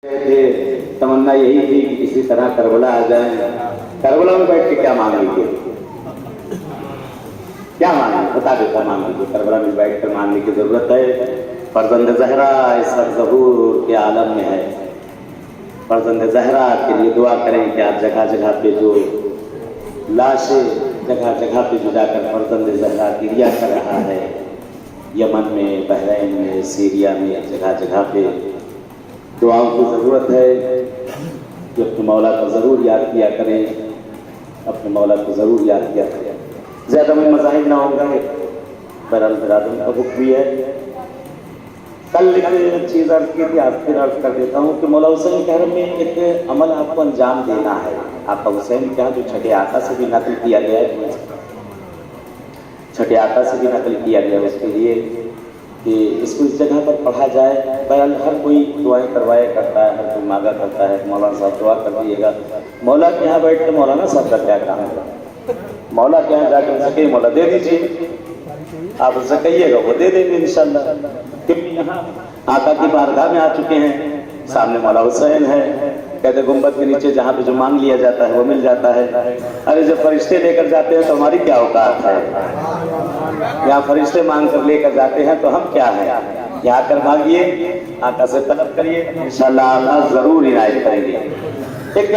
थे, तमन्ना यही थी कि किसी तरह करबला आ जाए। करबला में बैठ के क्या मांग लीजिए, क्या मांगे बता देता, मांग लीजिए। करबला में बैठ कर मांगने की जरूरत है। फर्जंद ज़हरा इस ज़हूर के आलम में है। फर्जंद ज़हरा के लिए दुआ करें कि आप जगह जगह पे जो लाशें जगह जगह पे जो जाकर फर्जंद ज़हरा गिरिया कर रहा है, यमन में, बहरैन में, सीरिया में, जगह जगह पे दुआओं की ज़रूरत है कि अपने मौला को ज़रूर याद किया करें, अपने मौला को ज़रूर याद किया करें। ज़्यादा में मज़ाहिर ना होगा, बहरहाल बिरादर का हुक्म भी है। कल एक चीज़ अर्ज़ की थी, आज फिर अर्ज़ कर देता हूँ कि मौला हुसैन के हरम में एक अमल आपको अंजाम देना है। आका हुसैन के यहाँ जो छठे आका से भी नकल किया गया है, छठे आका से भी नकल किया गया है, उसके लिए कि इसको इस जगह पर पढ़ा जाए। बहरहाल हर कोई दुआएं करवाया करता है, हर कोई मांगा करता है, मौलाना साहब दुआ कर दीजिएगा। मौला के यहाँ बैठ कर मौलाना साहब का क्या काम है? मौला के यहाँ जाकर सके मौला दे दीजिए, आप उससे कहिएगा वो दे देंगे इंशाल्लाह। क्योंकि यहाँ आका की बारगाह में आ चुके हैं, सामने मौला हुसैन है, कहते गुंबद के नीचे जहाँ पे जो मांग लिया जाता है वो मिल जाता है। अरे जब फरिश्ते लेकर जाते हैं तो हमारी क्या औकात है? यहाँ फरिश्ते मांग कर लेकर जाते हैं तो हम क्या है? यहाँ कर मांगिए, आका से तलब करिए, इंशाल्लाह आका जरूर इनायत करेंगे। एक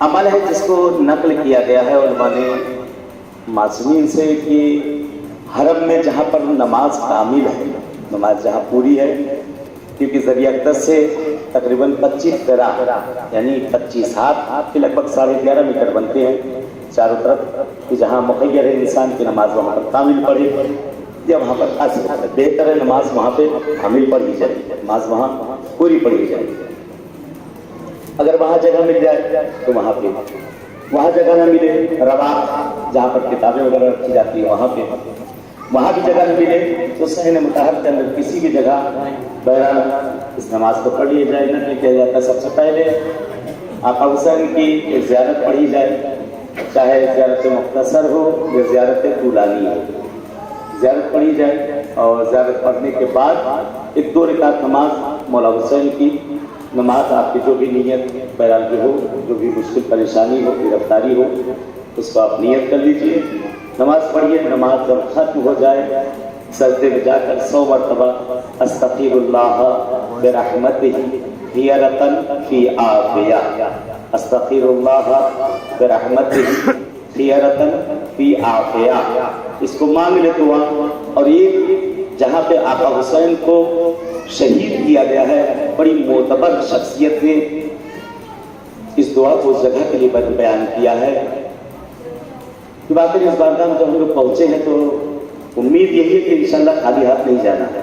अमल है जिसको नकल किया गया है उलमा ने मासूमीन से कि हरम में जहाँ पर नमाज कामिल है, नमाज जहाँ पूरी है, क्योंकि ज़रिया अक़दस से तकरीबन 25 पैरा यानी 25 हाथ के लगभग 11.5 मीटर बनते हैं चारों तरफ, कि जहाँ मुखय्यर है इंसान की नमाज वहाँ पर कामिल पढ़े, या वहाँ पर बेहतर है नमाज वहाँ पे कामिल पढ़ी जाए, नमाज वहाँ पूरी पढ़ी जाए। अगर वहाँ जगह मिल जाए तो वहाँ पे, वहाँ जगह न मिले, रवाक़ जहाँ पर किताबें वगैरह रखी जाती है वहाँ पे, वहाँ भी जगह न मिले तो सहन मुताहर के अंदर किसी भी जगह बहरहाल इस नमाज को पढ़ लिया जाए। न किया जाता है सबसे पहले आका हुसैन की ज़ियारत पढ़ी जाए, चाहे ज़ियारत मुख्तसर हो या ज़ियारत तूलानी हो, ज़ियारत पढ़ी जाए। और ज़ियारत पढ़ने के बाद 1-2 रकात नमाज मौला हुसैन की नमाज, आपकी जो भी नीयत बहरहाल की हो, जो भी मुश्किल परेशानी हो, गिरफ्तारी हो, उसको आप नियत कर लीजिए, नमाज पढ़िए। नमाज जब खत्म हो जाए सजदे में जाकर 100 मरतबा अस्तग़फिरुल्लाह बिरहमतिही हियरतन फी आफ़िया, अस्तग़फिरुल्लाह बिरहमतिही हियरतन फी आफ़िया, इसको मांग ले दुआ। और ये जहाँ पे आका हुसैन को शहीद किया गया है, बड़ी मोतबर शख्सियत ने इस दुआ को उस जगह के लिए बयान किया है कि वाकई इस बारगाह में जब हम लोग पहुँचे हैं तो उम्मीद यही है कि इंशाल्लाह खाली हाथ नहीं जाना है।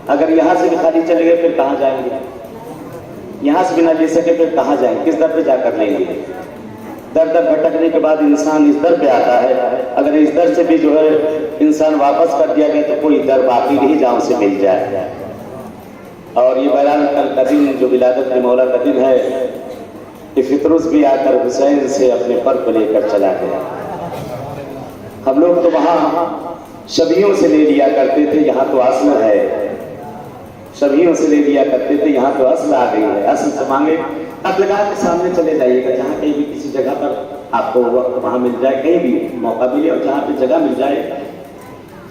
अगर यहाँ से भी खाली चले गए फिर कहाँ जाएंगे? यहाँ से भी ना ले सके फिर कहाँ जाएंगे? किस दर पे जाकर लेंगे? दर दर भटकने के बाद इंसान इस दर पे आता है, अगर इस दर से भी जो है इंसान वापस कर दिया गया तो कोई दर बाकी नहीं जहाँ उसे मिल जाए। और ये बयान कल का दिन जो विलादत के मौला का दिन है कि फितरुस भी आकर हुसैन से अपने पर को लेकर चला गया। हम लोग तो वहाँ शबियों से ले लिया करते थे, यहाँ तो असल है, शबियों से ले लिया करते थे, यहाँ तो असल आ गई है। असल से मांगे अतलगाह के सामने चले जाइएगा, जहाँ कहीं भी किसी जगह पर आपको वक्त वहाँ मिल जाए, कहीं भी मौका मिले और जहाँ पे जगह मिल जाए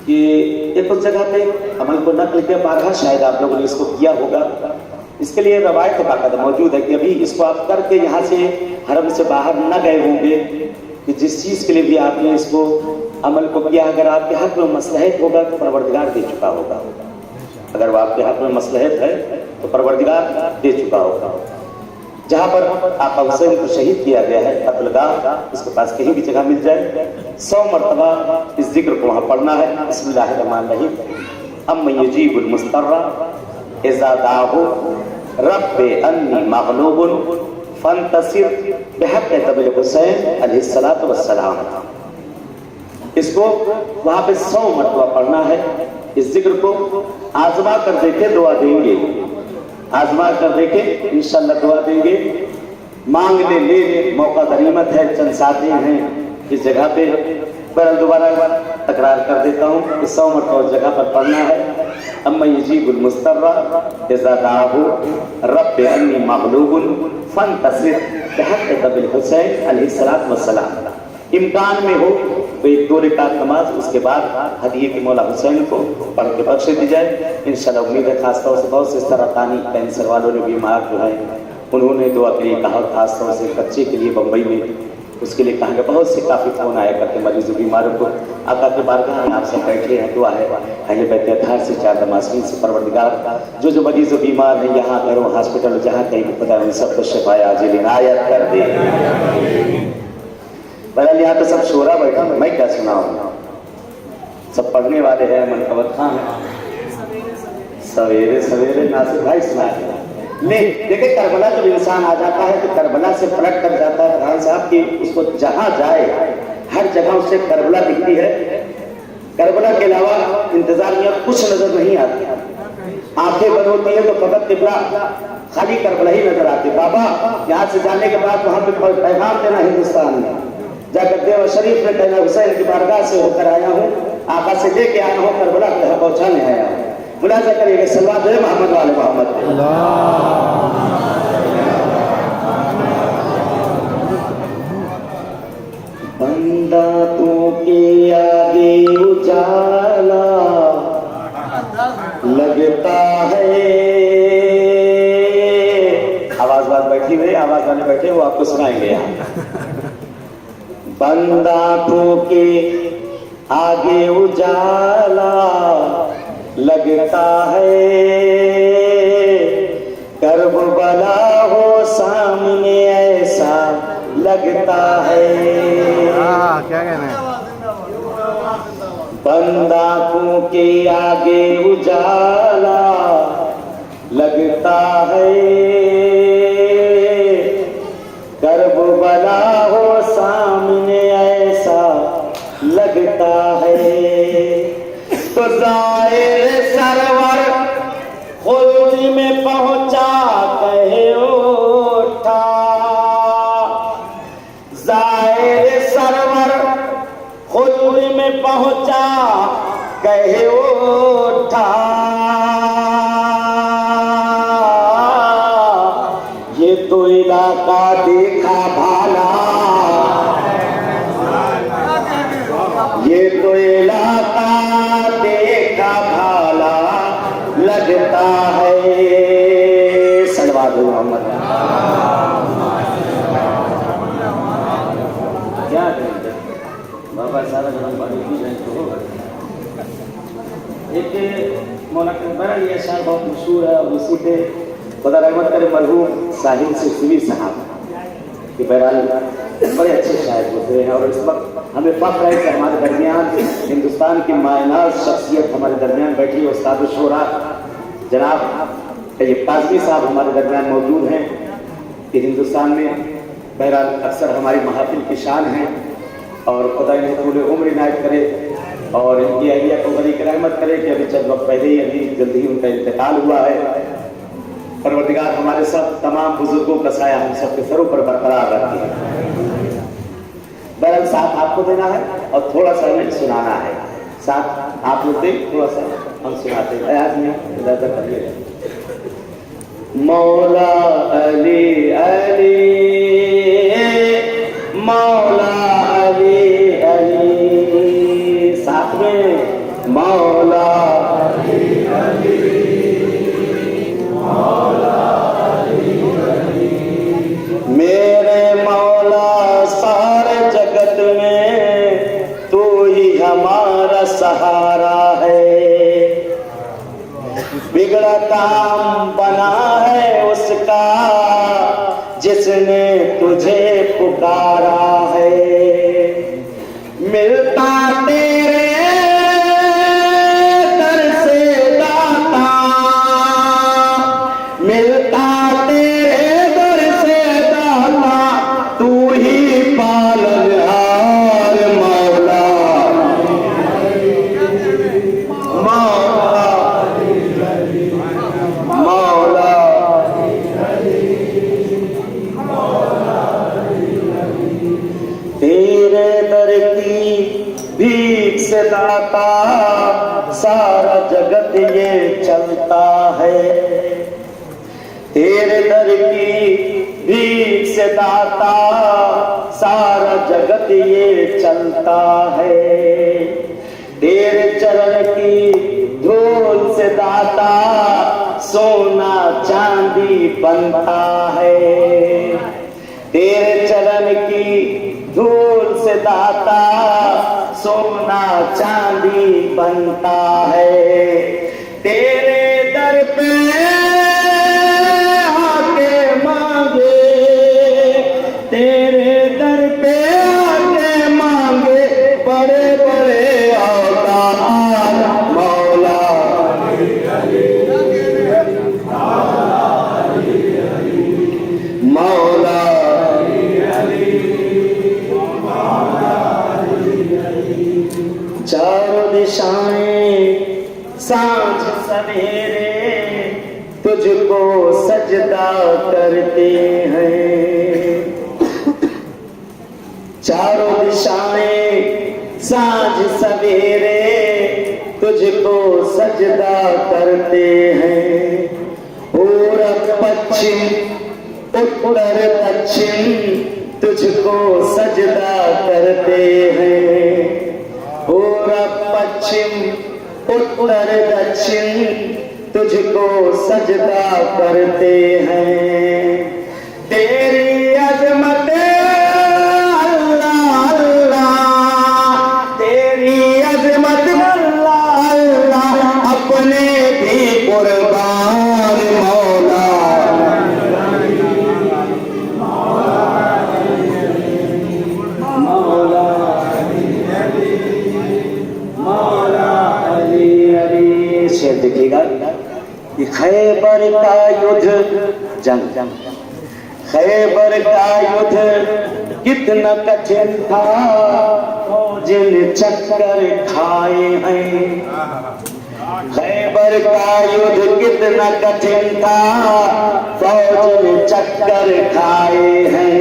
कि एक उस जगह पे अमल को नकल के बारहा शायद आप लोगों ने इसको किया होगा। इसके लिए रवायत बाकायदा मौजूद है कि अभी इसको आप करके यहाँ से हरम से बाहर न गए होंगे कि जिस चीज़ के लिए भी आपने इसको अमल को किया, अगर आपके हक में मसलहत होगा तो परवरदिगार दे चुका होगा। अगर वो आपके हक में मसलहत है तो परवरदिगार दे चुका होगा। जहाँ पर आका हुसैन को शहीद किया गया है अतलगाह, उसके पास कहीं भी जगह मिल जाए 100 मरतबा इस जिक्र को वहाँ पढ़ना है। बिस्मिल्लाहिर्रहमानिर्रहीम, अम्मा युजीबुल मुस्तर्रा इज़ा दाहु रब्बे अन्नी मग़लूबुन फंतसिर बिहक़्क़ि तबिल हुसैन अलैहिस्सलातु वस्सलाम। इसको वहाँ पे 100 मरतबा पढ़ना है। इस जिक्र को आजमा कर देखे दुआ देंगे, आजमा कर देखे इंशाल्लाह दुआ देंगे। मांग ले ले मौका गनीमत है, चंद साथी हैं इस जगह पे बहरहाल दोबारा तकरार कर देता हूँ कि 100 मरतबा उस जगह पर पढ़ना है। अम्मा यजीबुल मुस्तर्रा इज़ा दाहू रब्बि अन्नी मग़लूबुन फंतसिर बिहक़्क़ि अबिल हुसैन अलैहिस्सलातु वस्सलाम। इम्कान में हो तो एक 2 रकात नमाज, उसके बाद हदिये के मौला हुसैन को पढ़ के बख्श दी जाए इंशाअल्लाह। उम्मीद है खासतौर से बहुत से सरातानी कैंसर वालों ने, बीमार जो है उन्होंने दुआ के लिए कहा, और खासतौर से बच्चे के लिए बम्बई में उसके लिए कहा। बहुत से काफ़ी फ़ोन आया करते मरीजों बीमारों को। आका के बारगाह में आप सब बैठे हैं, दुआ है अहले बैत अताहर से, 4 नमाज़ीन से, परवरदिगार जो मरीजों बीमार हैं यहाँ घरों हॉस्पिटल जहाँ कहीं भी खुदा उन सबको शिफाए आजिल इनायत कर दे। बहरहाल यहाँ तो सब शोरा बैठा, मैं क्या सुनाऊँ, सब पढ़ने वाले हैं। मनकबत खां है, सवेरे सवेरे नासिर भाई सुना ले। देखिए करबला जब इंसान आ जाता है तो करबला से पलट कर जाता है प्रधान साहब कि उसको जहाँ जाए हर जगह उसे करबला दिखती है। करबला के अलावा इंतजार में कुछ नजर नहीं आता। आंखें बंद होती है तो फकत किबला खाली करबला ही नजर आती। बाबा यहाँ से जाने के बाद वहाँ पे पैगाम देना हिंदुस्तान में जाकर देवा शरीफ में कहना हुसैन की बारगाह से होकर आया हूँ, आका से लेके आया हूँ, करबला तक पहुँचाने आया हूँ। मुलाजा करिएगा सल्लल्लाहु अलैहि मोहम्मद वाले मोहम्मद। बंदा तू के आगे उजाला लगता है। आवाज बात बैठी हुई, आवाज वाले बैठे वो आपको सुनाएंगे यहाँ। बंदा तू के आगे उजाला लगता है, करबला हो सामने ऐसा लगता है। क्या कहना है? बंदा को के आगे उजाला लगता है, करबला हो सामने ऐसा लगता है। तो ज़ाहिर सरवर खुद में पहुंचा कहे उठा, ज़ाहिर सरवर खुद में पहुंचा कहे उठा। ये तो इलाका देखा भाला, ये तो इलाका देखा भाला लगता है। सल्लल्लाहु मोहम्मद क्या बाबा सारा जनाब पानी की जाए तो होगा। एक मौलाना बड़ा ये शायर बहुत मशहूर है, उसी पे खुदा रहमत करे मरहूम साहिल सिद्दीकी साहब कि बहरहाल बड़े अच्छे शायर होते हैं। और इस वक्त हमें फख्र है कि हमारे दरमियान हिंदुस्तान की मायनाज शख्सियत हमारे दरमियान बैठी उस्ताद शोरा जनाब तैयब काज़मी साहब हमारे दरमियान मौजूद हैं। कि हिंदुस्तान में बहरहाल अक्सर हमारी महफिल की शान है और खुदा इन्हें पूरे उम्र इनायत करे और इनकी अहलिया को बड़ी रहमत करे कि अभी चंद वक्त पहले ही अभी जल्दी ही उनका इंतकाल हुआ है। परवरदिगार हमारे सब तमाम बुजुर्गों का साया हम सबके सरों पर बरकरार रखे। बहरहाल साथ आपको देना है और थोड़ा सा हमें सुनाना है। साथ आप लोग दें, थोड़ा सा हम सुनाते हैं। आज में इधर करिए। मौला अली अली मौला अली अली, साथ में मौला अली अली मौला अली अली। मेरे मौला सारे जगत में तू ही हमारा सहारा है। बिगड़ा काम बना है उसका जिसने तुझे पुकारा है। मिलता तेरे दर से दाता, मिलता तेरे दर से दाता, तू ही पालनहार मौला मौला मौला। तेरे दर दाता सारा जगत ये चलता है, तेरे दर की भीख से दाता सारा जगत ये चलता है, तेरे चरण की धूल से दाता सोना चांदी बनता है, तेरे चरण की धूल से दाता सोना चांदी बनता है, तेरे दर पे आके मांगे, तेरे दर पे आके मांगे बड़े बड़े औतार मौला, मौला चारों दिशाएं सांझ सवेरे तुझको सजदा करते हैं, चारों दिशाएं सांझ सवेरे तुझको सजदा करते हैं, पूरब पश्चिम उत्तर दक्षिण तुझको सजदा करते हैं, पूरब पश्चिम उत्तर दक्षिण तुझको सजदा करते हैं, तेरी अजमत अल्लाह अल्लाह, तेरी अजमत अल्लाह अल्लाह, अपने भी कुर्बान मौला, शेर देखिएगा कि खैबर का युद्ध जंग, खैबर का युद्ध कितना कठिन था, जिन चक्कर खाए हैं, खैबर का युद्ध कितना कठिन था, फौज ने चक्कर खाए हैं,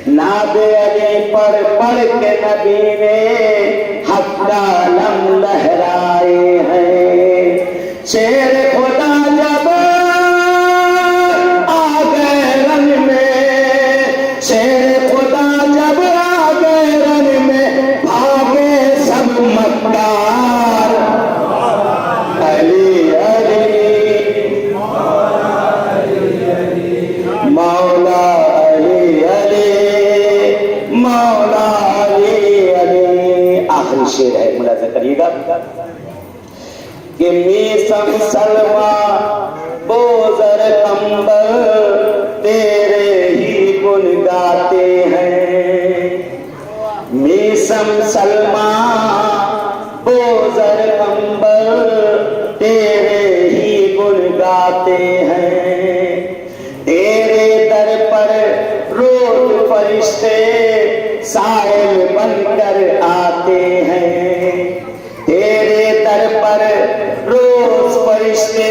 नादे अली पर पढ़ के नबी ने हक्कालम लहराए हैं, शेर खुदा जब आ गए रन में, शेर खुदा जब आ गए रन में, भागे सब मक्कार, अली अली मौला अली अली मौला अली अली। आखिरी शेर है, मुलाजा करिएगा कि मीसम सलमा बोजर कंबर तेरे ही गुण गाते हैं, मीसम सलमा बोजर कंबर तेरे ही गुण गाते हैं, तेरे दर पर रोज फरिश्ते साहिल बनकर आते हैं, तेरे दर पर रोज फरिश्ते